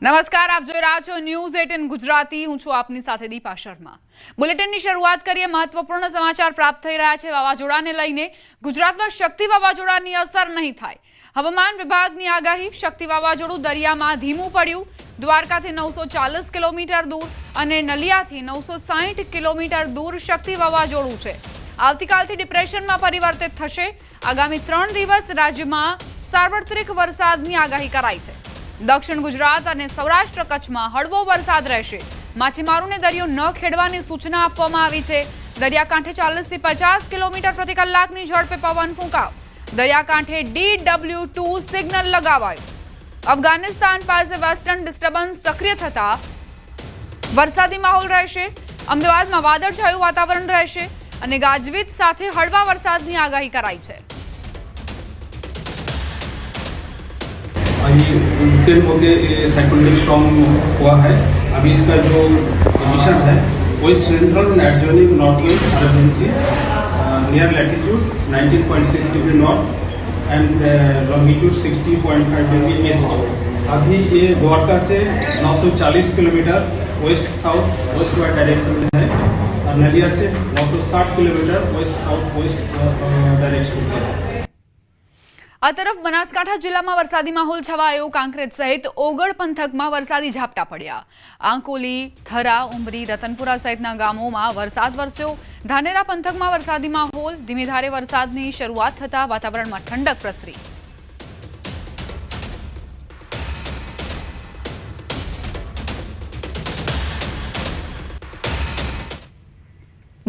નમસ્કાર, આપ જોઈ રહ્યા છો ન્યૂઝ 18 ગુજરાતી। હું છું આપની સાથે દીપા શર્મા। બુલેટિનની શરૂઆત કરીએ। મહત્વપૂર્ણ સમાચાર પ્રાપ્ત થઈ રહ્યા છે। વાવાઝોડાને લઈને ગુજરાતમાં શક્તિ વાવાઝોડાની અસર નહીં થાય। હવામાન વિભાગની આગાહી। શક્તિ વાવાઝોડું દરિયામાં ધીમું પડ્યું। દ્વારકાથી 940 કિલોમીટર દૂર અને નલિયાથી 960 કિલોમીટર દૂર શક્તિ વાવાઝોડું છે। આવતીકાલથી ડિપ્રેશનમાં પરિવર્તિત થશે। આગામી 3 દિવસ રાજ્યમાં સાર્વત્રિક વરસાદની આગાહી કરાઈ છે। દક્ષિણ ગુજરાત અને સૌરાષ્ટ્ર કચ્છમાં હળવો વરસાદ રહેશે। માછીમારોને દરિયો ન ખેડવાની સૂચના આપવામાં આવી છે। દરિયાકાંઠે 40 થી 50 કિલોમીટર પ્રતિ કલાકની ઝડપે પવન ફૂંકાવ। દરિયાકાંઠે DW2 સિગ્નલ લગાવાયું। અફઘાનિસ્તાન પાસે વેસ્ટર્ન ડિસ્ટર્બન્સ સક્રિય થતા વરસાદી માહોલ રહેશે। અમદાવાદમાં વાદળછાયું વાતાવરણ રહેશે અને ગાજવીજ સાથે હળવા વરસાદની આગાહી કરાઈ છે। ये उत्तर होके साइक्लोनिक स्टॉर्म हुआ है। अभी इसका जो पोजीशन है west central and adjoining north west Arabian sea near latitude 19.6 degree north and longitude 60.5 degree east. अभी ये द्वारका से 940 kilometre west south west wide direction में है और नलिया से 960 kilometre west south west direction में है। આ તરફ બનાસકાંઠા જિલ્લામાં વરસાદી માહોલ છવાયો। કાંકરેજ સહિત ઓગળ પંથકમાં વરસાદી ઝાપટા પડ્યા। આંકોલી, થરા, ઉમરી, રતનપુરા સહિતના ગામોમાં વરસાદ વરસ્યો। ધાનેરા પંથકમાં વરસાદી માહોલ। ધીમી ધારે વરસાદની શરૂઆત થતા વાતાવરણમાં ઠંડક પ્રસરી।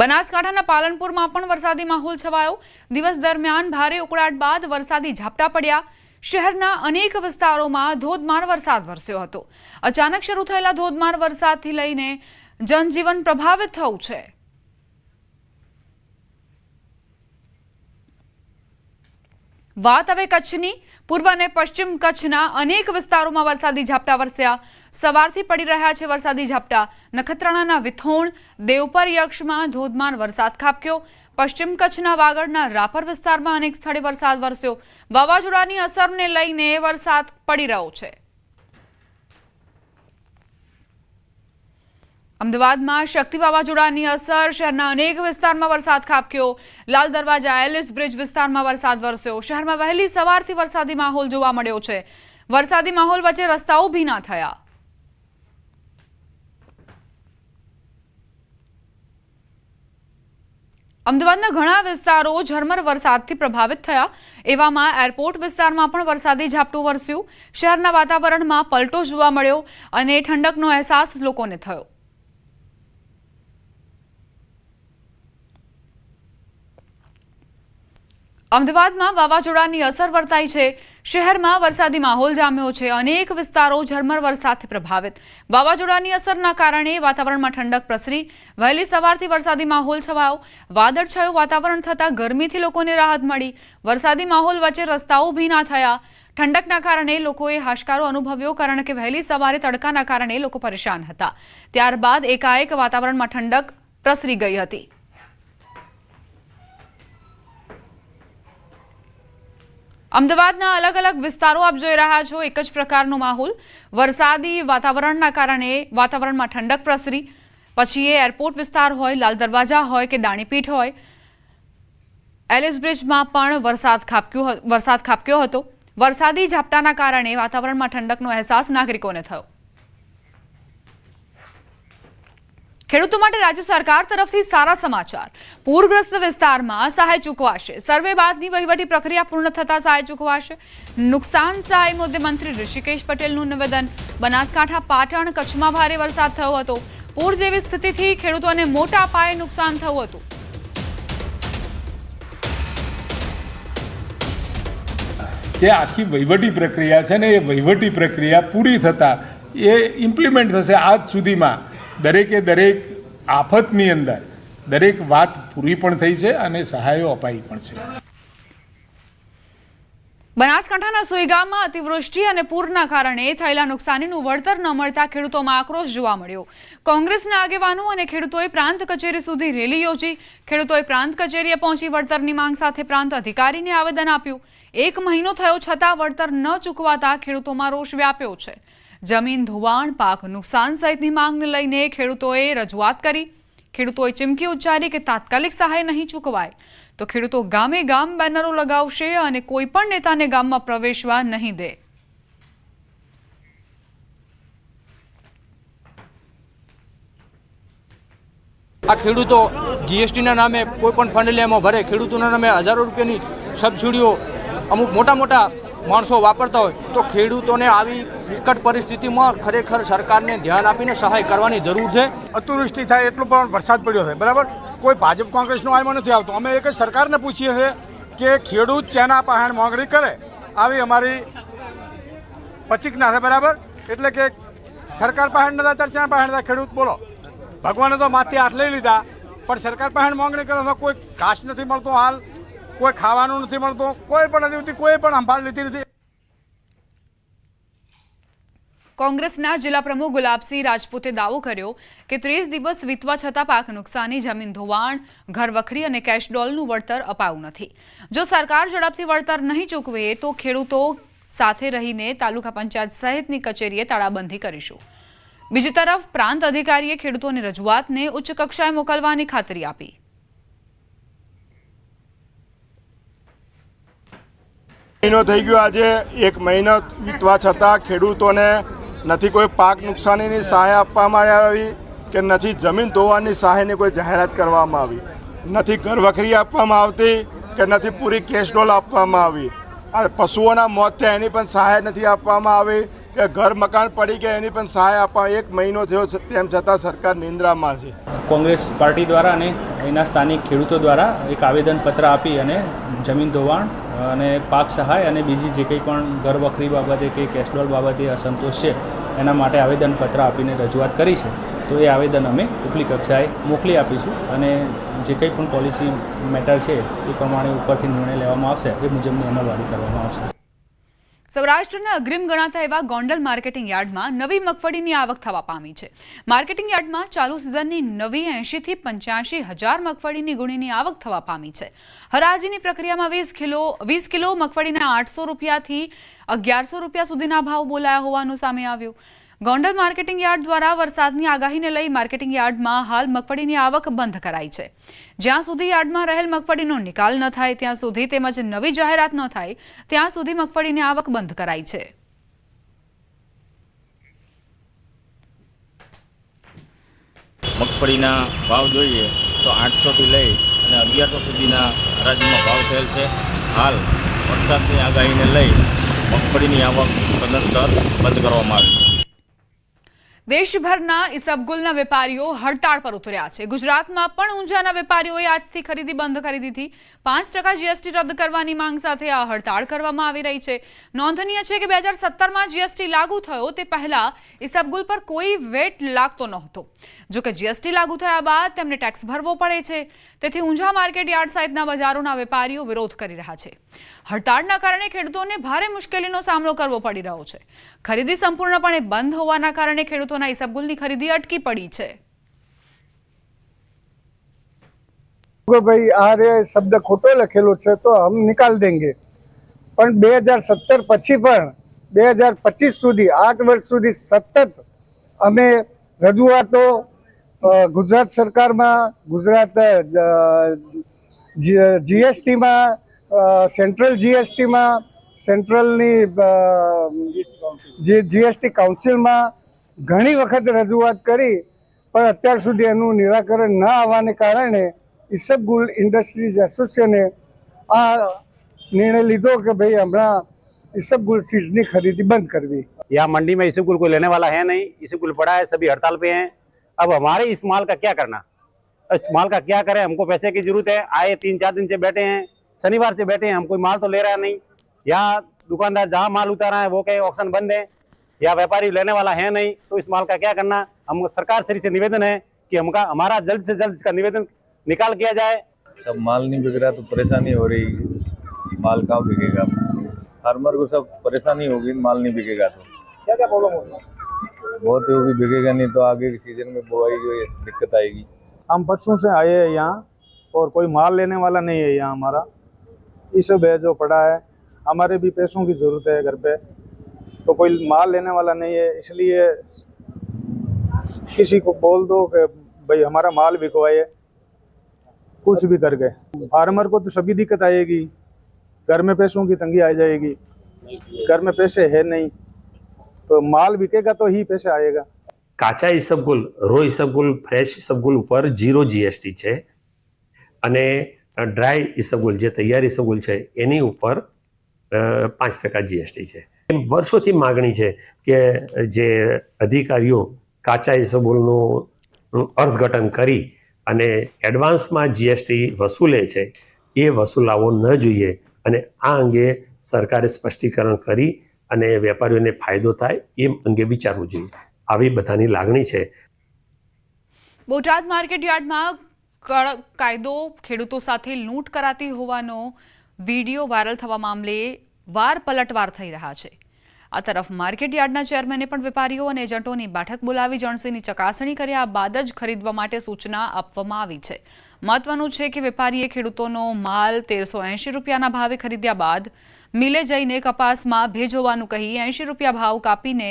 બનાસકાંઠાના પાલનપુરમાં પણ વરસાદી માહોલ છવાયો। દિવસ દરમિયાન ભારે ઉકળાટ બાદ વરસાદી ઝાપટા પડ્યા। શહેરના અનેક વિસ્તારોમાં ધોધમાર વરસાદ વરસ્યો હતો। અચાનક શરૂ થયેલા ધોધમાર વરસાદથી લઈને જનજીવન પ્રભાવિત થયું છે। વાત હવે કચ્છની। પૂર્વ અને પશ્ચિમ કચ્છના અનેક વિસ્તારોમાં વરસાદી ઝાપટા વરસ્યા। સવારથી પડી રહ્યા છે વરસાદી ઝાપટા। નખત્રાણાના વિથોણ, દેવપર યક્ષમાં ધોધમાર વરસાદ ખાબક્યો। પશ્ચિમ કચ્છના વાગડના રાપર વિસ્તારમાં અનેક સ્થળે વરસાદ વરસ્યો। વાવાઝોડાની અસરને લઈને વરસાદ પડી રહ્યો છે। અમદાવાદમાં શક્તિ વાવાઝોડાની અસર। શહેરના અનેક વિસ્તારમાં વરસાદ ખાબક્યો। લાલ દરવાજા એલિસ બ્રિજ વિસ્તારમાં વરસાદ વરસ્યો। શહેરમાં વહેલી સવારથી વરસાદી માહોલ જોવા મળ્યો છે। વરસાદી માહોલ વચ્ચે રસ્તાઓ ભીના થયા। અમદાવાદના ઘણા વિસ્તારો ઝરમર વરસાદથી પ્રભાવિત થયા। એવામાં એરપોર્ટ વિસ્તારમાં પણ વરસાદી ઝાપટું વરસ્યું। શહેરના વાતાવરણમાં પલટો જોવા મળ્યો અને ઠંડકનો અહેસાસ લોકોને થયો। અમદાવાદમાં વાવાઝોડાની અસર વર્તાઈ છે। શહેરમાં વરસાદી માહોલ જામ્યો છે। અનેક વિસ્તારો ઝરમર વરસાદથી પ્રભાવિત। વાવાઝોડાની અસરના કારણે વાતાવરણમાં ઠંડક પ્રસરી। વહેલી સવારથી વરસાદી માહોલ છવાયો। વાદળછાયું વાતાવરણ થતાં ગરમીથી લોકોને રાહત મળી। વરસાદી માહોલ વચ્ચે રસ્તાઓ ભીના થયા। ઠંડકના કારણે લોકોએ હાશકારો અનુભવ્યો, કારણ કે વહેલી સવારે તડકાના કારણે લોકો પરેશાન હતા। ત્યારબાદ એકાએક વાતાવરણમાં ઠંડક પ્રસરી ગઈ હતી। અમદાવાદના અલગ અલગ વિસ્તારો આપ જોઈ રહ્યા છો। એક જ પ્રકારનો માહોલ। વરસાદી વાતાવરણના કારણે વાતાવરણમાં ઠંડક પ્રસરી। પછી એ એરપોર્ટ વિસ્તાર હોય, લાલ દરવાજા હોય કે દાણીપીઠ હોય, એલિસ બ્રિજમાં પણ વરસાદ ખાબક્યો હતો। વરસાદી ઝાપટાના કારણે વાતાવરણમાં ઠંડકનો અહેસાસ નાગરિકોને થયો। ખેડૂતો માટે રાજ્ય સરકાર તરફથી સારા સમાચાર। પૂરગ્રસ્ત વિસ્તારમાં સહાય ચૂકવાશે। સર્વે બાદની વહીવટી પ્રક્રિયા પૂર્ણ થતા સહાય ચૂકવાશે। નુકસાન સહાય મુદ્દે મંત્રી ઋષિકેશ પટેલનું નિવેદન। બનાસકાંઠા, પાટણ, કચ્છમાં ભારે વરસાદ થયો હતો। પૂર જેવી સ્થિતિથી ખેડૂતોને મોટા પાયે નુકસાન થયું હતું। એ આખી વહીવટી પ્રક્રિયા છે ને, એ વહીવટી પ્રક્રિયા પૂરી થતાં એ ઇમ્પ્લિમેન્ટ થશે। આજ સુધીમાં દરેકે દરેક આફતની અંદર દરેક વાત પૂરી પણ થઈ છે અને સહાયો અપાઈ પણ છે। બનાસકાંઠાના સુઈગામમાં અતિવૃષ્ટિ અને પૂરના કારણે થયેલા નુકસાનીનું વળતર ન મળતા ખેડૂતોમાં આક્રોશ જોવા મળ્યો। કોંગ્રેસના આગેવાનો અને ખેડૂતોએ પ્રાંત કચેરી સુધી રેલી યોજી। ખેડૂતોએ પ્રાંત કચેરીએ પહોંચી વળતરની માંગ સાથે પ્રાંત અધિકારીને આવેદન આપ્યું। 1 મહિનો થયો છતાં વળતર ન ચૂકવાતા ખેડૂતોમાં રોષ વ્યાપ્યો છે। જમીન ધોવાણ, પાક નુકસાન સહિતની માંગને લઈને ખેડૂતોએ રજૂઆત કરી। ખેડૂતોએ ચીમકી ઉચ્ચારી કે તાત્કાલિક સહાય નહીં ચૂકવાય તો ખેડૂતો ગામે ગામ બેનરો લગાવશે અને કોઈ પણ નેતાને ગામમાં પ્રવેશવા નહીં દે। આ ખેડૂતો જીએસટીના નામે કોઈ પણ ફંડ લેવામાં ભરે, ખેડૂતોના નામે હજારો રૂપિયાની સબસિડીઓ અમુક મોટા મોટા માણસો વાપરતા હોય તો ખેડૂતોને આવી વિકટ પરિસ્થિતિમાં ખરેખર સરકારને ધ્યાન આપીને સહાય કરવાની જરૂર છે। અતિવૃષ્ટિ થાય એટલો પણ વરસાદ પડ્યો છે, બરાબર, કોઈ ભાજપ કોંગ્રેસનો આયમાં નથી આવતો। અમે એક જ સરકારને પૂછીએ છીએ કે ખેડૂત ચેના પાસે માંગણી કરે આવી અમારી પચીકના છે, બરાબર, એટલે કે સરકાર પાસે નતા ત્યારે ચેના પાસે નતા ખેડૂત બોલો। ભગવાને તો માથે હાથ લઈ લીધા પણ સરકાર પાસે માંગણી કરે તો કોઈ ઘાસ નથી મળતો, હાલ કોઈ ખાવાનું નથી મળતું, કોઈ પણ નથી, કોઈ પણ સંભાળ લીધી નથી। કોંગ્રેસના જિલ્લા પ્રમુખ ગુલાબસિંહ રાજપૂતે દાવો કર્યો કે 30 દિવસ વીતવા છતાં પાક નુકસાની, જમીન ધોવાણ, ઘર વખરી અને કેશ ડોલનું વળતર અપાયું નથી। જો સરકાર ઝડપથી વળતર નહીં ચૂકવે તો ખેડૂતો સાથે રહીને તાલુકા પંચાયત સહિતની કચેરીએ તાળાબંધી કરીશું। બીજી તરફ પ્રાંત અધિકારીએ ખેડૂતોની રજૂઆતને ઉચ્ચ કક્ષાએ મોકલવાની ખાતરી આપી। મહિનો થઈ ગયો, આજે 1 મહિનો વીતવા છતાં ખેડૂતોને નથી કોઈ પાક નુકસાનીની સહાય આપવામાં આવી કે નથી જમીન ધોવાની સહાયની કોઈ જાહેરાત કરવામાં આવી, નથી ઘર વખરી આપવામાં આવતી કે નથી પૂરી કેશ ડોલ આપવામાં આવી। આ પશુઓના મોત થયા એની પણ સહાય નથી આપવામાં આવી કે ઘર મકાન પડી ગયા એની પણ સહાય આપવા 1 મહિનો થયો તેમ છતાં સરકાર નિંદ્રામાં છે। કોંગ્રેસ પાર્ટી દ્વારા અને એના સ્થાનિક ખેડૂતો દ્વારા એક આવેદનપત્ર આપી અને જમીન ધોવાણ અને પાક સહાય અને બીજી જે કંઈ પણ ઘર વખરી બાબતે કે કેશડોલ બાબતે અસંતોષ છે એના માટે આવેદનપત્ર આપીને રજૂઆત કરી છે। તો એ આવેદન અમે ઉપલી કક્ષાએ મોકલી આપીશું અને જે કંઈ પણ પોલિસી મેટર છે એ પ્રમાણે ઉપરથી નિર્ણય લેવામાં આવશે, એ મુજબની અમલવારી કરવામાં આવશે। સૌરાષ્ટ્રના અગ્રીમ ગણાતા એવા ગોંડલ માર્કેટિંગ યાર્ડમાં નવી મગફળીની આવક થવા પામી છે। માર્કેટિંગ યાર્ડમાં ચાલુ સિઝનની નવી 80 થી 85 હજાર મગફળીની ગુણીની આવક થવા પામી છે। હરાજીની પ્રક્રિયામાં 20 કિલો મગફળીના 800 રૂપિયાથી 1100 રૂપિયા સુધીના ભાવ બોલાયા હોવાનું સામે આવ્યું। ગોંડલ માર્કેટિંગ યાર્ડ દ્વારા વરસાદની આગાહીને લઈ માર્કેટિંગ યાર્ડમાં હાલ મગફળીની આવક બંધ કરાઈ છે। જ્યાં સુધી યાર્ડમાં રહેલ મગફળીનો નિકાલ ન થાય ત્યાં સુધી તેમજ નવી જાહેરાત ન થાય ત્યાં સુધી મગફળીની આવક બંધ કરાઈ છે। મગફળીના ભાવ જોઈએ તો 800થી લઈ અને 1100 સુધીના હરાજીમાં ભાવ થયેલ છે। હાલ વરસાદની આગાહીને લઈ મગફળીની આવક સદંતર બંધ કરવામાં આવી છે। દેશભરના ઇસબગુલના વેપારીઓ હડતાળ પર ઉતર્યા છે। ગુજરાતમાં પણ ઊંઝાના વેપારીઓએ આજથી ખરીદી બંધ કરી દીધી। 5% જીએસટી રદ કરવાની માંગ સાથે આ હડતાળ કરવામાં આવી રહી છે। નોંધનીય છે કે 2017માં જીએસટી લાગુ થયો તે પહેલા ઇસબગુલ પર કોઈ વેટ લાગતો નહોતો। જો કે જીએસટી લાગુ થયા બાદ તેમને ટેક્સ ભરવો પડે છે। તેથી ઊંઝા માર્કેટ યાર્ડ સહિતના બજારોના વેપારીઓ વિરોધ કરી રહ્યા છે। હડતાળના કારણે ખેડૂતોને ભારે મુશ્કેલીનો સામનો કરવો પડી રહ્યો છે। ખરીદી સંપૂર્ણપણે બંધ હોવાના કારણે ખેડૂતોના ઇસબગુલની ખરીદી અટકી પડી છે। ભાઈ આ રે શબ્દ ખોટો લખેલો છે તો હમ નિકાલ દેંગે, પણ 2017 પછી પણ 2025 સુધી 8 વર્ષ સુધી સતત અમે રજૂઆતો ગુજરાત સરકારમાં, ગુજરાત જીએસટીમાં, સેન્ટ્રલ જીએસટીમાં, સેન્ટ્રલની જીએસટી કાઉન્સિલમાં ઘણી વખત રજૂઆત કરી પણ અત્યાર સુધી એનું નિરાકરણ ન આવવાને કારણે ઇસબગુલ ઇન્ડસ્ટ્રીઝ એસોસિએશને આ निर्णय લીધો कि भाई हमारा इसबगुल सीड्स की खरीदी बंद करवी। यहाँ मंडी में इसबगुल कोई लेने वाला है नहीं, इसबगुल पड़ा है, सभी हड़ताल पे हैं। अब हमारे इस माल का क्या करना, इस माल का क्या करें, हमको पैसे की जरूरत है। आए 3-4 दिन से बैठे हैं, शनिवार से बैठे हैं, हम कोई माल तो ले रहा नहीं। यहाँ दुकानदार जहाँ माल उतारा है वो कहे ऑक्शन बंद है, या व्यापारी लेने वाला है नहीं, तो इस माल का क्या करना। हम सरकार श्री से निवेदन है कि हमारा जल्द से जल्द इसका निवेदन निकाल किया जाए। सब माल नहीं बिक रहा तो परेशानी हो रही, माल कहाँ बिकेगा, फार्मर को सब परेशानी होगी, माल नहीं बिकेगा तो क्या क्या प्रॉब्लम होगी, बहुत होगी, बिकेगा नहीं तो आगे के सीजन में बुआई की दिक्कत आएगी। हम बच्चों से आए हैं यहाँ और कोई माल लेने वाला नहीं है यहाँ। हमारा ये सब है जो पड़ा है, हमारे भी पैसों की ज़रूरत है घर पे, तो कोई माल लेने वाला नहीं है, इसलिए किसी को बोल दो कि भाई हमारा माल बिकवाइए, कुछ भी करके। फार्मर को तो सभी दिक्कत आएगी, घर में पैसों की तंगी आ जाएगी, घर में पैसे है नहीं, तो माल बिकेगा तो ही पैसे आएगा। કાચા ઈસબગુલ, રો ઈસબગુલ, ફ્રેશ ઈસબગુલ ઉપર 0 GST છે અને ડ્રાય ઈસબગુલ જે તૈયાર ઈસબગુલ છે એની ઉપર 5% GST છે. વર્ષોથી માગણી છે કે જે અધિકારીઓ કાચા ઈસબગુલનું અર્થઘટન કરી અને એડવાન્સમાં GST વસૂલે છે એ વસૂલાવો ન જોઈએ અને આ અંગે સરકારે સ્પષ્ટીકરણ કરી અને વેપારીઓને ફાયદો થાય એ અંગે વિચારવું જોઈએ. આવી બધાની લાગણી છે. બોટાદ માર્કેટ યાર્ડમાં કડક કાયદો, ખેડૂતો સાથે લૂંટ કરાતી હોવાનો વિડીયો વાયરલ થવા મામલે વાર પલટવાર થઈ રહ્યા છે. આ તરફ માર્કેટ યાર્ડના ચેરમેને પણ વેપારીઓ અને એજન્ટોની બેઠક બોલાવી જણસીની ચકાસણી કર્યા બાદ જ ખરીદવા માટે સૂચના આપવામાં આવી છે. મહત્વનું છે કે વેપારીએ ખેડૂતોનો માલ 1380 રૂપિયાના ભાવે ખરીદ્યા બાદ મિલે જઈને કપાસમાં ભેજ હોવાનું કહી 80 રૂપિયા ભાવ કાપીને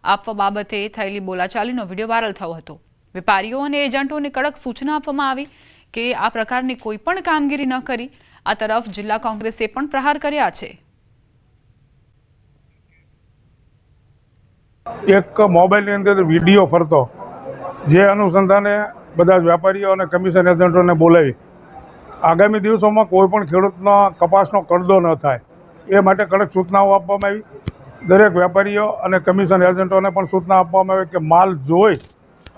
આપવા બાબતે થયેલી બોલાચાલીનો વિડીયો વાયરલ થયો હતો. વેપારીઓ અને એજન્ટોને કડક સૂચના આપવામાં આવી કે આ પ્રકારની કોઈ પણ કામગીરી ન કરી. આ તરફ જિલ્લા કોંગ્રેસે પણ પ્રહાર કર્યા છે. એક મોબાઈલની અંદર વિડીયો ફરતો, જે અનુસંધાને બધા જ વેપારીઓ અને કમિશન એજન્ટોને બોલાવી આગામી દિવસોમાં કોઈ પણ ખેડૂતનો કપાસનો કરદો ન થાય એ માટે કડક સૂચનાઓ આપવામાં આવી. દરેક વેપારીઓ અને કમિશન એજન્ટોને પણ સૂચના આપવામાં આવે કે માલ જોઈ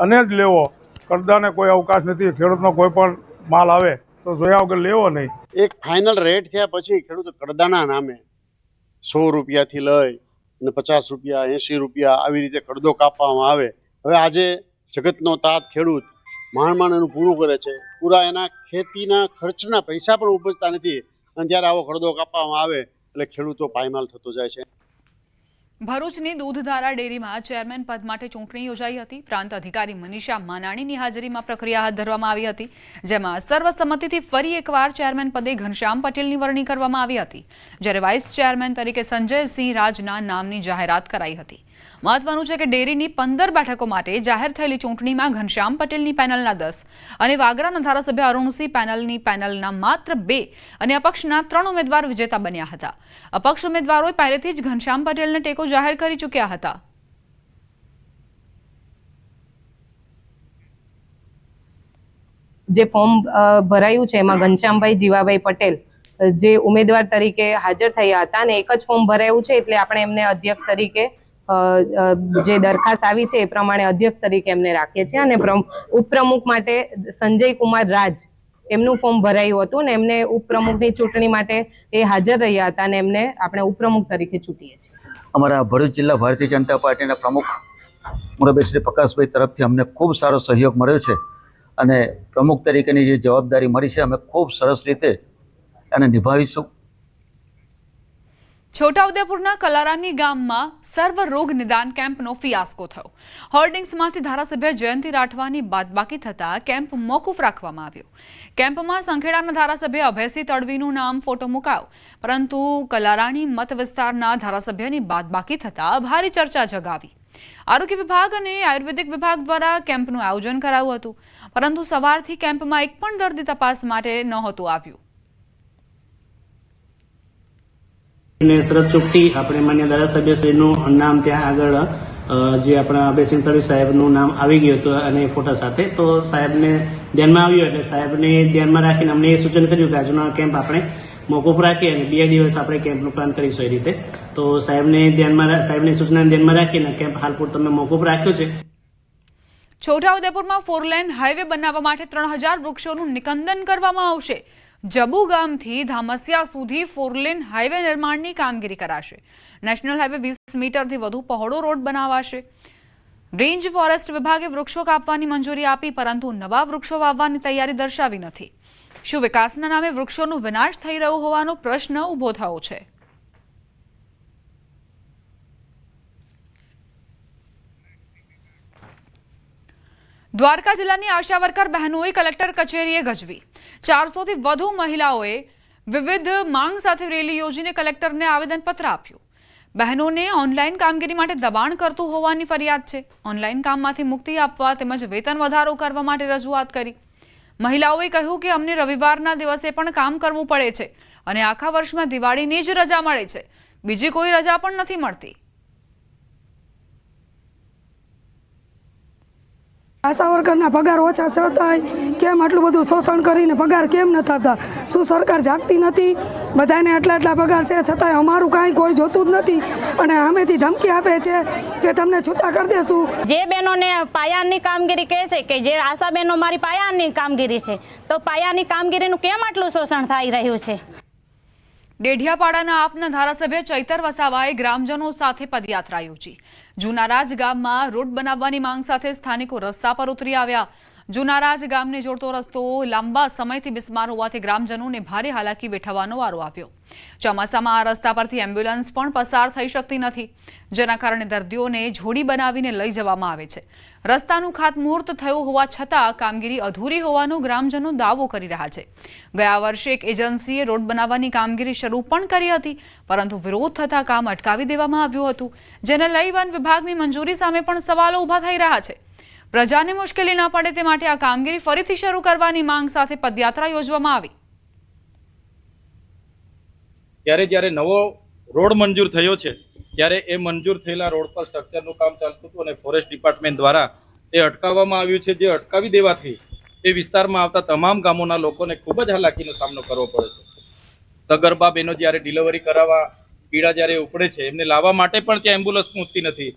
અને જ લેવો, કરદાને કોઈ અવકાશ નથી. ખેડૂતનો કોઈ પણ માલ આવે તો જોયા વગર લેવો નહીં. એક ફાઇનલ રેટ થયા પછી ખેડૂતો કરદાના નામે 100 રૂપિયાથી લઈ અને 50 રૂપિયા, 80 રૂપિયા આવી રીતે કરદો કાપવામાં આવે. હવે આજે જગતનો તાત ખેડૂત માંડ એનું પૂરું કરે છે, પૂરા એના ખેતીના ખર્ચના પૈસા પણ ઉપજતા નથી અને જ્યારે આવો કરદો કાપવામાં આવે એટલે ખેડૂતો પાયમાલ થતો જાય છે. ભરૂચની દૂધધારા ડેરીમાં ચેરમેન પદ માટે ચૂંટણી યોજાઈ હતી. પ્રાંત અધિકારી મનીષા માનાણીની હાજરીમાં પ્રક્રિયા હાથ ધરવામાં આવી હતી, જેમાં સર્વસંમતિથી ફરી એકવાર ચેરમેન પદે ઘનશ્યામ પટેલની વરણી કરવામાં આવી હતી, જ્યારે વાઇસ ચેરમેન તરીકે સંજયસિંહ રાજના નામની જાહેરાત કરાઈ હતી. મહત્વનું છે કે ડેરીની 15 બેઠકો માટે જાહેર થયેલી ચૂંટણીમાં ઘનશ્યામ પટેલની પેનલના 10 અને વાગરાના ધારાસભ્ય અરુણસિંહ પેનલના માત્ર 2 અને અપક્ષના 3 ઉમેદવાર વિજેતા બન્યા હતા. અપક્ષ ઉમેદવારોએ પહેલેથી જ ઘનશ્યામ પટેલને ટેકો જાહેર કરી ચૂક્યા હતા. જે ફોર્મ ભરાયું છે એમાં ઘનશ્યામભાઈ જીવાભાઈ પટેલ જે ઉમેદવાર તરીકે હાજર થયા હતા અને એક જ ફોર્મ ભરાયું છે એટલે આપણે એમને અધ્યક્ષ તરીકે જે દરખાસ્ત આવી છે એ પ્રમાણે અધ્યક્ષ તરીકે એમને રાખીએ છીએ અને ઉપપ્રમુખ માટે સંજય કુમાર રાજ એમનું ફોર્મ ભરાયું હતું ને એમને ઉપપ્રમુખની ચૂંટણી માટે એ હાજર રહ્યા હતા અને એમને આપણે ઉપપ્રમુખ તરીકે ચૂંટીએ છીએ. અમારા ભરૂચ જિલ્લા ભારતીય જનતા પાર્ટીના પ્રમુખ મુરબ્બી શ્રી પ્રકાશભાઈ તરફથી અમને ખૂબ સારો સહયોગ મળ્યો છે અને પ્રમુખ તરીકેની જે જવાબદારી મળી છે અમે ખૂબ સરસ રીતે એને નિભાવીશું. છોટાઉદેપુરના કલારાની ગામમાં સર્વ રોગ નિદાન કેમ્પનો ફિયાસ્કો થયો. હોર્ડિંગ્સમાંથી ધારાસભ્ય જયંતિ રાઠવાની બાદબાકી થતા કેમ્પ મોકૂફ રાખવામાં આવ્યો. કેમ્પમાં સંખેડાના ધારાસભ્ય અભયસિંહ તડવીનું નામ ફોટો મુકાયો, પરંતુ કલારાની મત વિસ્તારના ધારાસભ્યની બાદબાકી થતા ભારે ચર્ચા જગાવી. આરોગ્ય વિભાગ અને આયુર્વેદિક વિભાગ દ્વારા કેમ્પનું આયોજન કરાયું હતું, પરંતુ સવારથી કેમ્પમાં એક પણ દર્દી તપાસ માટે નહોતું આવ્યું. શરદ ચોકથી આપણે માન્ય ધારાસભ્યશ્રીનું નામ ત્યાં આગળ જે આપણા અભયસિંહ તડવી સાહેબનું નામ આવી ગયું હતું અને ફોટા સાથે, તો સાહેબને ધ્યાનમાં આવ્યું એટલે સાહેબને ધ્યાનમાં રાખીને અમને એ સૂચન કર્યું કે આજનો કેમ્પ આપણે મોકૂફ રાખીએ અને 2 દિવસ આપણે કેમ્પનું પ્લાન કરીશું. એ રીતે તો સાહેબની સૂચનાને ધ્યાનમાં રાખીને કેમ્પ હાલ પૂરતો અમે મોકૂફ રાખ્યો છે. છોટાઉદેપુરમાં 4 લેન હાઈવે બનાવવા માટે 3000 વૃક્ષોનું નિકંદન કરવામાં આવશે. જબુ ગામથી ધામસિયા સુધી 4 લેન હાઈવે નિર્માણની કામગીરી કરાશે. નેશનલ હાઈવે 20 મીટરથી વધુ પહોળો રોડ બનાવાશે. રેન્જ ફોરેસ્ટ વિભાગે વૃક્ષો કાપવાની મંજૂરી આપી, પરંતુ નવા વૃક્ષો વાવવાની તૈયારી દર્શાવી નથી. શું વિકાસના નામે વૃક્ષોનો વિનાશ થઈ રહ્યો હોવાનો પ્રશ્ન ઊભો થયો છે. દ્વારકા જિલ્લાની આશા વર્કર બહેનોએ કલેક્ટર કચેરીએ ગજવી. 400 થી વધુ મહિલાઓએ વિવિધ માંગ સાથે રેલી યોજીને કલેક્ટરને આવેદનપત્ર આપ્યું. બહેનોને ઓનલાઈન કામગીરી માટે દબાણ કરતું હોવાની ફરિયાદ છે. ઓનલાઈન કામમાંથી મુક્તિ આપવા તેમજ વેતન વધારો કરવા માટે રજૂઆત કરી. મહિલાઓએ કહ્યું કે અમને રવિવારના દિવસે પણ કામ કરવું પડે છે અને આખા વર્ષમાં દિવાળીની જ રજા મળે છે, બીજી કોઈ રજા પણ નથી મળતી. આશા વર્કરના પગાર ઓછા છતાંય કેમ આટલું બધું શોષણ કરીને પગાર કેમ ન થતા? શું સરકાર જાગતી નથી? બધાને આટલા પગાર છે છતાંય અમારું કાંઈ કોઈ જોતું જ નથી અને સામેથી ધમકી આપે છે કે તમને છૂટા કરી દેશું. જે બહેનોને પાયાની કામગીરી કહે છે કે જે આશા બહેનો મારી પાયાની કામગીરી છે, તો પાયાની કામગીરીનું કેમ આટલું શોષણ થઈ રહ્યું છે? ડેઢિયાપાડાના આપના ધારાસભ્ય ચૈતર વસાવાએ ગ્રામજનો સાથે પદયાત્રા યોજી. જુનારાજ ગામમાં રોડ બનાવવાની માંગ સાથે સ્થાનિકો રસ્તા પર ઉતરી આવ્યા. જુનારાજ ગામને જોડતો રસ્તો લાંબા સમયથી બિસ્માર હોવાથી ગ્રામજનોને ભારે હાલાકી વેઠવાનો વારો આવ્યો. ચોમાસામાં આ રસ્તા પરથી એમ્બ્યુલન્સ પણ પસાર થઈ શકતી નથી, જેના કારણે દર્દીઓને જોડી બનાવીને લઈ જવામાં આવે છે. રસ્તાનું ખાતમુહૂર્ત થયું હોવા છતાં કામગીરી અધૂરી હોવાનો ગ્રામજનો દાવો કરી રહ્યા છે. ગયા વર્ષે એક એજન્સીએ રોડ બનાવવાની કામગીરી શરૂ પણ કરી હતી, પરંતુ વિરોધ થતાં કામ અટકાવી દેવામાં આવ્યું હતું, જેને લઈ વન વિભાગની મંજૂરી સામે પણ સવાલો ઊભા થઈ રહ્યા છે. પ્રજાને મુશ્કેલી ન પડે તે માટે આ કામગીરી ફરીથી શરૂ કરવાની માંગ સાથે પદયાત્રા યોજવામાં આવી. જ્યારે નવો રોડ મંજૂર થયો છે ત્યારે એ મંજૂર થયેલા રોડ પર સ્ટ્રક્ચરનું કામ ચાલતું હતું અને ફોરેસ્ટ ડિપાર્ટમેન્ટ દ્વારા એ અટકાવવામાં આવ્યું છે, જે અટકાવી દેવાથી એ વિસ્તારમાં આવતા તમામ ગામોના લોકોને ખૂબ જ હાલાકીનો સામનો કરવો પડે છે. સગર્ભા બહેનો જ્યારે ડિલિવરી કરાવવા પીડા જ્યારે ઉપડે છે, એમને લાવવા માટે પણ ત્યાં એમ્બ્યુલન્સ પહોંચતી નથી.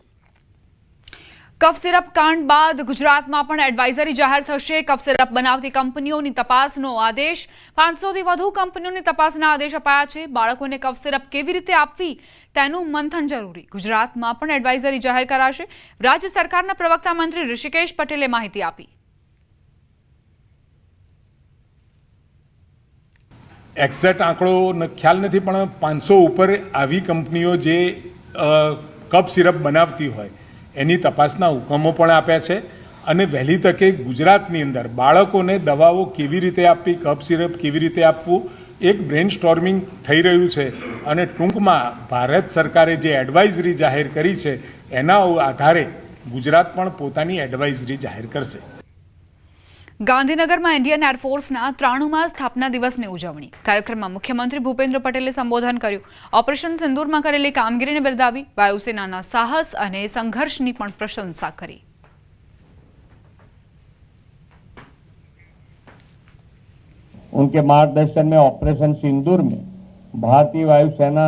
કફ સિરપ કાંડ બાદ ગુજરાતમાં પણ એડવાઇઝરી જાહેર થશે. કફ સિરપ બનાવતી કંપનીઓની તપાસનો આદેશ. 500થી વધુ કંપનીઓની તપાસના આદેશ અપાયા છે. બાળકોને કફ સિરપ કેવી રીતે આપવી તેનું મંથન જરૂરી. ગુજરાતમાં પણ એડવાઇઝરી જાહેર કરાશે. રાજ્ય સરકારના પ્રવક્તા મંત્રી ઋષિકેશ પટેલે માહિતી આપી. એક્ઝેક્ટ આંકડો ખ્યાલ નથી, પણ 500 ઉપર આવી કંપનીઓ જે કફ સિરપ બનાવતી હોય એની તપાસના હુકમો પણ આપ્યા છે અને વહેલી તકે ગુજરાતની અંદર બાળકોને દવાઓ કેવી રીતે આપવી, કફ સિરપ કેવી રીતે આપવું, એક બ્રેન સ્ટોર્મિંગ થઈ રહ્યું છે અને ટૂંકમાં ભારત સરકારે જે એડવાઇઝરી જાહેર કરી છે એના આધારે ગુજરાત પણ પોતાની એડવાઇઝરી જાહેર કરશે. ગાંધીનગરમાં ઇન્ડિયન એરફોર્સના 93મા સ્થાપના દિવસની ઉજવણી. કાર્યક્રમમાં મુખ્યમંત્રી ભૂપેન્દ્ર પટેલે સંબોધન કર્યું. ઓપરેશન સિંદૂરમાં કરેલી કામગીરીને બિરદાવી. વાયુસેનાના સાહસ અને સંઘર્ષની પણ પ્રશંસા કરી. उनके मार्गदर्शन में ऑपरेशन सिंदूर में भारतीय वायुसेना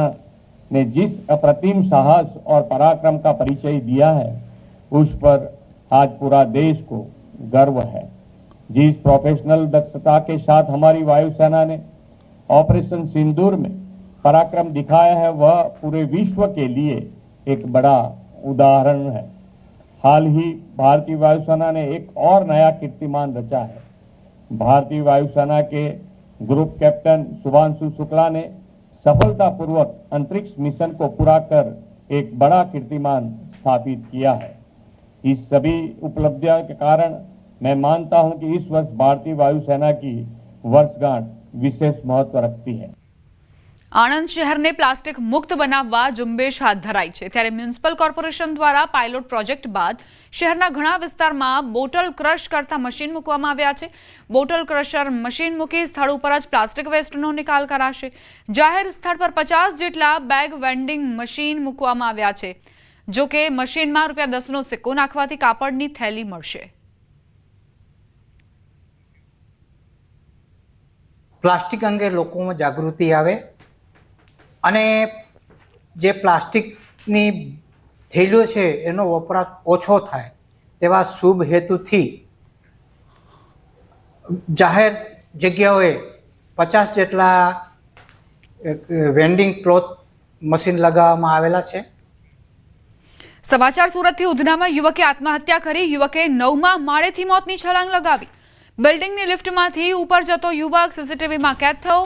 ने जिस अप्रतिम साहस और पराक्रम का परिचय दिया है, उस पर आज पूरा देश को गर्व है. जिस प्रोफेशनल दक्षता के साथ हमारी वायुसेना ने ऑपरेशन सिंदूर में पराक्रम दिखाया है, वह पूरे विश्व के लिए एक बड़ा उदाहरण है. हाल ही भारतीय वायुसेना ने एक और नया कीर्तिमान रचा है. भारतीय वायुसेना के ग्रुप कैप्टन शुभांशु शुक्ला ने सफलतापूर्वक अंतरिक्ष मिशन को पूरा कर एक बड़ा कीर्तिमान स्थापित किया है. इस सभी उपलब्धियों के कारण मैं मानता हूं कि इस वर्ष भारतीय वायुसेना की वर्षगांठ विशेष महत्व रखती है. આણંદ શહેરને પ્લાસ્ટિક મુક્ત બનાવવા ઝુંબેશ હાથ ધરાઈ છે, ત્યારે મ્યુનિસિપલ કોર્પોરેશન દ્વારા પાયલોટ પ્રોજેક્ટ બાદ શહેરના ઘણા વિસ્તારમાં બોટલ ક્રશ કરતા મશીન મૂકવામાં આવ્યા છે. બોટલ ક્રશર મશીન મૂકી સ્થળ ઉપર જ પ્લાસ્ટિક વેસ્ટનો નિકાલ કરાશે. જાહેર સ્થળ પર 50 જેટલા બેગ વેન્ડિંગ મશીન મૂકવામાં આવ્યા છે. જો કે મશીનમાં ₹10નો સિક્કો નાખવાથી કાપડની થેલી મળશે. પ્લાસ્ટિક અંગે લોકોમાં જાગૃતિ આવે અને જે પ્લાસ્ટિકની થેલીઓ છે એનો વપરાશ ઓછો થાય તેવા શુભ હેતુથી જાહેર જગ્યાઓએ 50 જેટલા વેન્ડિંગ ક્લોથ મશીન લગાવવામાં આવેલા છે. સમાચાર સુરતથી. ઉધનામાં યુવકે આત્મહત્યા કરી. યુવકે 9મા માળેથી મોતની છલાંગ લગાવી. બિલ્ડિંગની લિફ્ટમાંથી ઉપર જતો યુવક સીસીટીવીમાં કેદ થયો.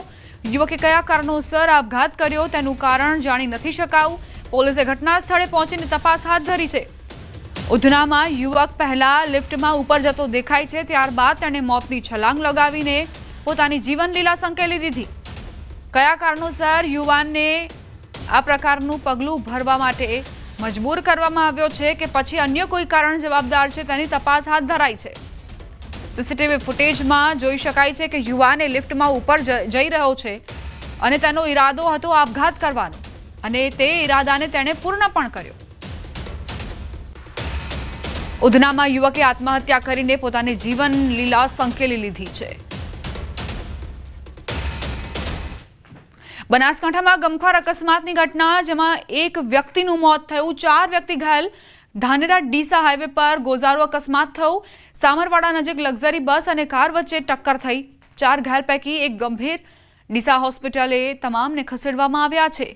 યુવકે કયા કારણોસર આપઘાત કર્યો તેનું કારણ જાણી નથી શકાયું. પોલીસે ઘટના સ્થળે પહોંચીને તપાસ હાથ ધરી છે. ઉધનામાં યુવક પહેલા લિફ્ટમાં ઉપર જતો દેખાય છે, ત્યારબાદ તેણે મોતની છલાંગ લગાવીને પોતાની જીવન લીલા સંકેલી દીધી. કયા કારણોસર યુવાનને આ પ્રકારનું પગલું ભરવા માટે મજબૂર કરવામાં આવ્યો છે કે પછી અન્ય કોઈ કારણ જવાબદાર છે તેની તપાસ હાથ ધરાઈ છે। સીસીટીવી ફૂટેજમાં જોઈ શકાય છે કે યુવાને લિફ્ટમાં ઉપર જઈ રહ્યો છે અને તેનો ઈરાદો હતો આપઘાત કરવાનો અને તે ઈરાદાને તેણે પૂર્ણ પણ કર્યો। ઉધનામાં યુવકે આત્મહત્યા કરીને પોતાની જીવન લીલા સંકેલી લીધી છે। બનાસકાંઠામાં ગમખ્વાર અકસ્માતની ઘટના, જેમાં એક વ્યક્તિનું મોત થયું, 4 વ્યક્તિ ઘાયલ। ધાનેરા ડીસા હાઈવે પર ગોઝારો અકસ્માત થયો। સામરવાડા નજીક લક્ઝરી બસ અને કાર વચ્ચે ટક્કર થઈ। 4 ઘાયલ પૈકી એક ગંભીર। ડીસા હોસ્પિટલે તમામને ખસેડવામાં આવ્યા છે।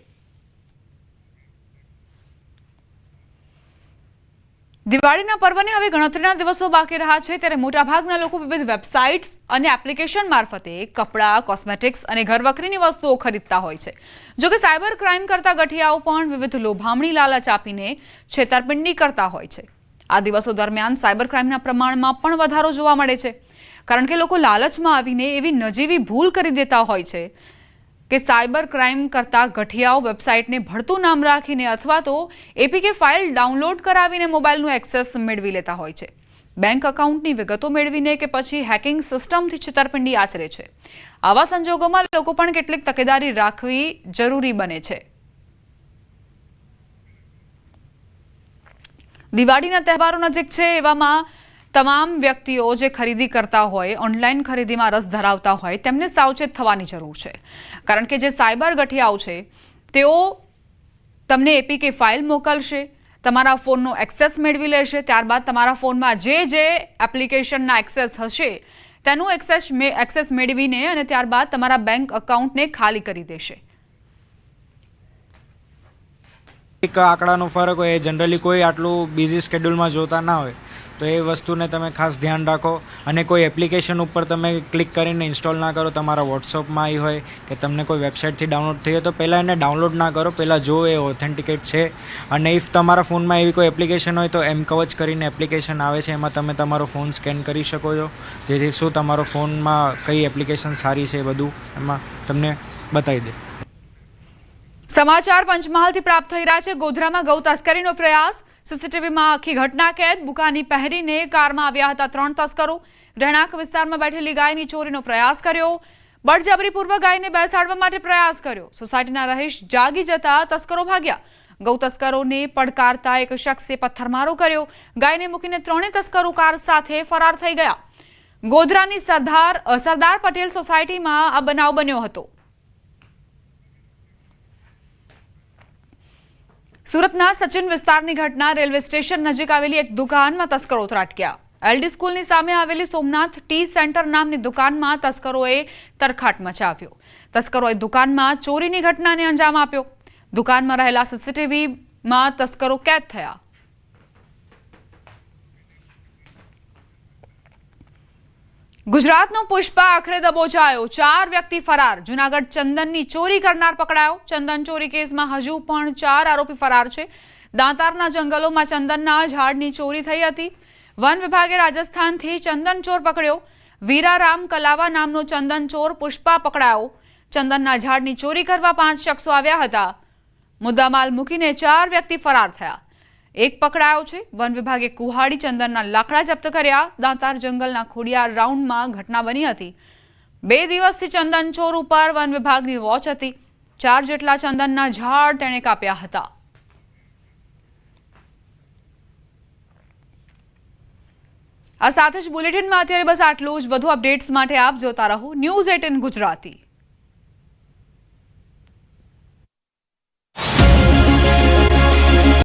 દિવાળીના પર્વને હવે ગણતરીના દિવસો બાકી રહ્યા છે, ત્યારે મોટાભાગના લોકો વિવિધ વેબસાઇટ્સ અને એપ્લિકેશન મારફતે કપડાં, કોસ્મેટિક્સ અને ઘરવખરીની વસ્તુઓ ખરીદતા હોય છે। જો કે સાયબર ક્રાઇમ કરતા ગઠિયાઓ પણ વિવિધ લોભામણી લાલચ આપીને છેતરપિંડી કરતા હોય છે। આ દિવસો દરમિયાન સાયબર ક્રાઇમના પ્રમાણમાં પણ વધારો જોવા મળે છે, કારણ કે લોકો લાલચમાં આવીને એવી નજીવી ભૂલ કરી દેતા હોય છે કે સાયબર ક્રાઇમ કરતા ગઠિયાઓ વેબસાઇટને ભળતું નામ રાખીને અથવા તો એપીકે ફાઇલ ડાઉનલોડ કરાવીને મોબાઈલનું એક્સેસ મેળવી લેતા હોય છે। બેંક એકાઉન્ટની વિગતો મેળવીને કે પછી હેકિંગ સિસ્ટમથી છેતરપિંડી આચરે છે। આવા સંજોગોમાં લોકો પણ કેટલીક તકેદારી રાખવી જરૂરી બને છે। દિવાળીના તહેવારો નજીક છે, એવામાં તમામ વ્યક્તિઓ જે ખરીદી કરતા હોય, ઓનલાઈન ખરીદીમાં રસ ધરાવતા હોય, તેમને સાવચેત થવાની જરૂર છે, કારણ કે જે સાયબર ગઠિયાઓ છે તેઓ તમને એપીકે ફાઇલ મોકલશે, તમારા ફોનનો એક્સેસ મેળવી લેશે, ત્યારબાદ તમારા ફોનમાં જે એપ્લિકેશનના એક્સેસ હશે તેનું એક્સેસ મેળવીને અને ત્યારબાદ તમારા બેંક એકાઉન્ટને ખાલી કરી દેશે। એક આંકડાનો ફરક હોય, જનરલી કોઈ આટલું બિઝી સ્કેડ્યુલમાં જોતા ના હોય, તો એ વસ્તુને તમે ખાસ ધ્યાન રાખો। અને કોઈ એપ્લિકેશન ઉપર તમે ક્લિક કરીને ઇન્સ્ટોલ ના કરો, તમારા વોટ્સઅપમાં આવી હોય કે તમને કોઈ વેબસાઇટથી ડાઉનલોડ થઈ હોય તો પહેલાં એને ડાઉનલોડ ના કરો, પહેલાં જો એ ઓથેન્ટિકેટ છે। અને ઇફ તમારા ફોનમાં એવી કોઈ એપ્લિકેશન હોય તો એમકવચ કરીને એપ્લિકેશન આવે છે, એમાં તમે તમારો ફોન સ્કેન કરી શકો છો, જેથી શું તમારો ફોનમાં કઈ એપ્લિકેશન સારી છે એ બધું એમાં તમને બતાવી દે। સમાચાર પંચમહાલથી પ્રાપ્ત થઈ રહ્યા છે। ગોધરામાં ગૌ તસ્કરીનો પ્રયાસ, સીસીટીવીમાં આખી ઘટના કેદ। બુકાની પહેરીને કારમાં આવ્યા હતા 3 તસ્કરો, રહેણાંક વિસ્તારમાં બેઠેલી ગાયની ચોરીનો પ્રયાસ કર્યો। બળજબરીપૂર્વક ગાયને બેસાડવા માટે પ્રયાસ કર્યો। સોસાયટીના રહીશ જાગી જતા તસ્કરો ભાગ્યા। ગૌ તસ્કરોને પડકારતા એક શખ્સે પથ્થરમારો કર્યો। ગાયને મૂકીને 3 તસ્કરો કાર સાથે ફરાર થઈ ગયા। ગોધરાની સરદાર પટેલ સોસાયટીમાં આ બનાવ બન્યો હતો। સુરતના સચિન વિસ્તારની ઘટના, રેલવે સ્ટેશન નજીક આવેલી એક દુકાનમાં તસ્કરો ત્રાટક્યા। એલડી સ્કૂલની સામે આવેલી સોમનાથ ટી સેન્ટર નામની દુકાનમાં તસ્કરોએ તરખાટ મચાવ્યો। તસ્કરોએ દુકાનમાં ચોરીની ઘટનાને અંજામ આપ્યો। દુકાનમાં રહેલા સીસીટીવીમાં તસ્કરો કેદ થયા। ગુજરાતનો પુષ્પા આખરે દબોચાયો, 4 વ્યક્તિ ફરાર। જૂનાગઢ ચંદનની ચોરી કરનાર પકડાયો। ચંદન ચોરી કેસમાં હજુ પણ 4 આરોપી ફરાર છે। દાંતારના જંગલોમાં ચંદનના ઝાડની ચોરી થઈ હતી। વન વિભાગે રાજસ્થાનથી ચંદન ચોર પકડ્યો। વીરારામ કલાવા નામનો ચંદન ચોર પુષ્પા પકડાયો। ચંદનના ઝાડની ચોરી કરવા 5 શખ્સો આવ્યા હતા। મુદ્દામાલ મૂકીને 4 વ્યક્તિ ફરાર થયા। એક પકડાયો છે। વન વિભાગે કુહાડી ચંદનના લાકડા જપ્ત કર્યા। દાંતાર જંગલના ખોડિયાર રાઉન્ડમાં ઘટના બની હતી। 2 દિવસથી ચંદન ચોર ઉપર વન વિભાગની વોચ હતી। 4 જેટલા ચંદનના ઝાડ તેણે કાપ્યા હતા। આ સાથે જ બુલેટિનમાં અત્યારે બસ આટલું જ। વધુ અપડેટ્સ માટે આપ જોતા રહો News 18 ગુજરાતી।